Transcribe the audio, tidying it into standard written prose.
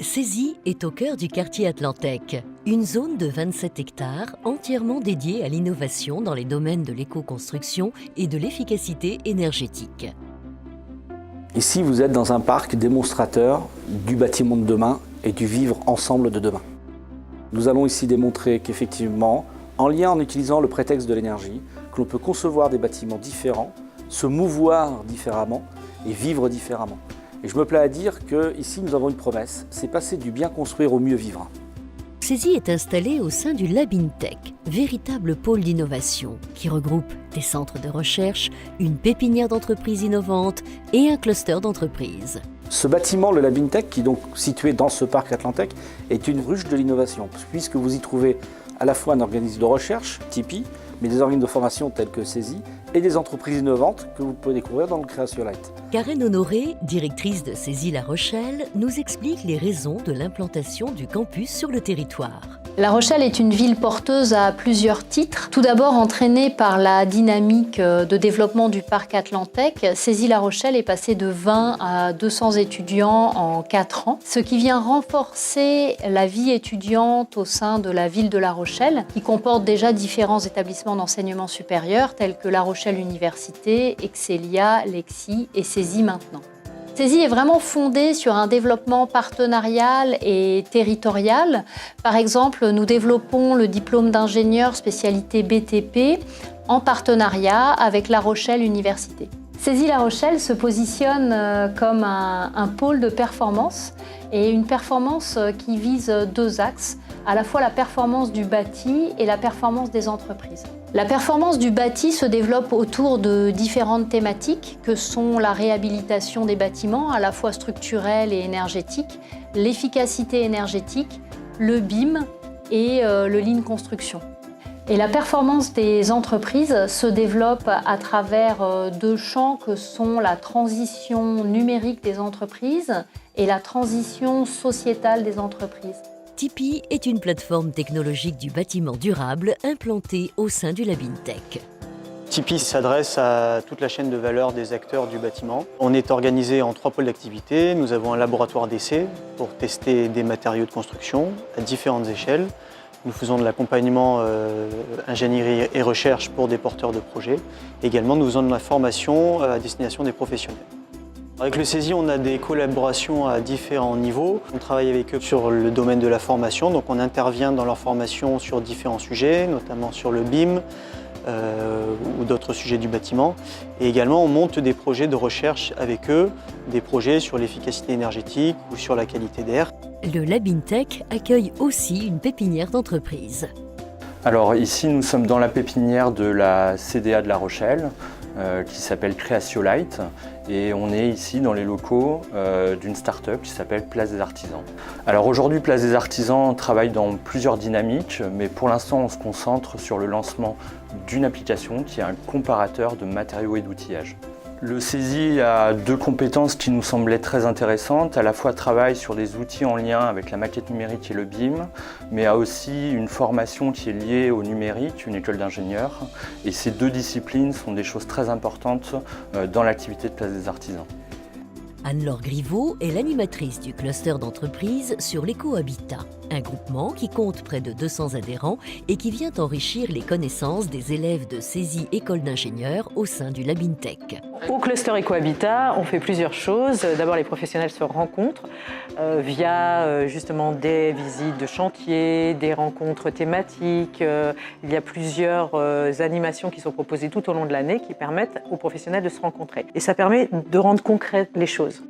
Cézy est au cœur du quartier Atlantec, une zone de 27 hectares entièrement dédiée à l'innovation dans les domaines de l'éco-construction et de l'efficacité énergétique. Ici, vous êtes dans un parc démonstrateur du bâtiment de demain et du vivre ensemble de demain. Nous allons ici démontrer qu'effectivement, en lien en utilisant le prétexte de l'énergie, que l'on peut concevoir des bâtiments différents, se mouvoir différemment et vivre différemment. Et je me plais à dire qu'ici, nous avons une promesse, c'est passer du bien construire au mieux vivre. Cézy est installée au sein du Labintech, véritable pôle d'innovation qui regroupe des centres de recherche, une pépinière d'entreprises innovantes et un cluster d'entreprises. Ce bâtiment, le Labintech, qui est donc situé dans ce parc Atlantec, est une ruche de l'innovation, puisque vous y trouvez à la fois un organisme de recherche, Tipeee, mais des organismes de formation tels que Cézy, et des entreprises innovantes que vous pouvez découvrir dans le Creatiolite. Karen Honoré, directrice de Cézy La Rochelle, nous explique les raisons de l'implantation du campus sur le territoire. La Rochelle est une ville porteuse à plusieurs titres. Tout d'abord, entraînée par la dynamique de développement du parc Atlantec, Cézy La Rochelle est passée de 20 à 200 étudiants en 4 ans, ce qui vient renforcer la vie étudiante au sein de la ville de La Rochelle, qui comporte déjà différents établissements d'enseignement supérieur tels que La Rochelle Université, Excelia, Lexi et Cézy maintenant. Cézy est vraiment fondée sur un développement partenarial et territorial. Par exemple, nous développons le diplôme d'ingénieur spécialité BTP en partenariat avec La Rochelle Université. Cézy La Rochelle se positionne comme un pôle de performance et une performance qui vise 2 axes, à la fois la performance du bâti et la performance des entreprises. La performance du bâti se développe autour de différentes thématiques que sont la réhabilitation des bâtiments, à la fois structurelle et énergétique, l'efficacité énergétique, le BIM et le Lean Construction. Et la performance des entreprises se développe à travers 2 champs que sont la transition numérique des entreprises et la transition sociétale des entreprises. Tipeee est une plateforme technologique du bâtiment durable implantée au sein du Labintech. Tipeee s'adresse à toute la chaîne de valeur des acteurs du bâtiment. On est organisé en 3 pôles d'activité. Nous avons un laboratoire d'essai pour tester des matériaux de construction à différentes échelles. Nous faisons de l'accompagnement ingénierie et recherche pour des porteurs de projets. Également, nous faisons de la formation à destination des professionnels. Avec le Cézy, on a des collaborations à différents niveaux. On travaille avec eux sur le domaine de la formation, donc on intervient dans leur formation sur différents sujets, notamment sur le BIM ou d'autres sujets du bâtiment. Et également, on monte des projets de recherche avec eux, des projets sur l'efficacité énergétique ou sur la qualité d'air. Le Labintech accueille aussi une pépinière d'entreprise. Alors ici, nous sommes dans la pépinière de la CDA de La Rochelle, qui s'appelle Creatiolite, et on est ici dans les locaux d'une start-up qui s'appelle Place des Artisans. Alors aujourd'hui, Place des Artisans travaille dans plusieurs dynamiques, mais pour l'instant, on se concentre sur le lancement d'une application qui est un comparateur de matériaux et d'outillage. Le Cézy a 2 compétences qui nous semblaient très intéressantes, à la fois travaille sur des outils en lien avec la maquette numérique et le BIM, mais a aussi une formation qui est liée au numérique, une école d'ingénieur. Et ces 2 disciplines sont des choses très importantes dans l'activité de Place des Artisans. Anne-Laure Griveaux est l'animatrice du cluster d'entreprises sur l'éco-habitat, un groupement qui compte près de 200 adhérents et qui vient enrichir les connaissances des élèves de Cézy École d'ingénieurs au sein du Labintech. Au cluster éco-habitat, on fait plusieurs choses. D'abord, les professionnels se rencontrent via justement des visites de chantier, des rencontres thématiques. Il y a plusieurs animations qui sont proposées tout au long de l'année qui permettent aux professionnels de se rencontrer. Et ça permet de rendre concrètes les choses.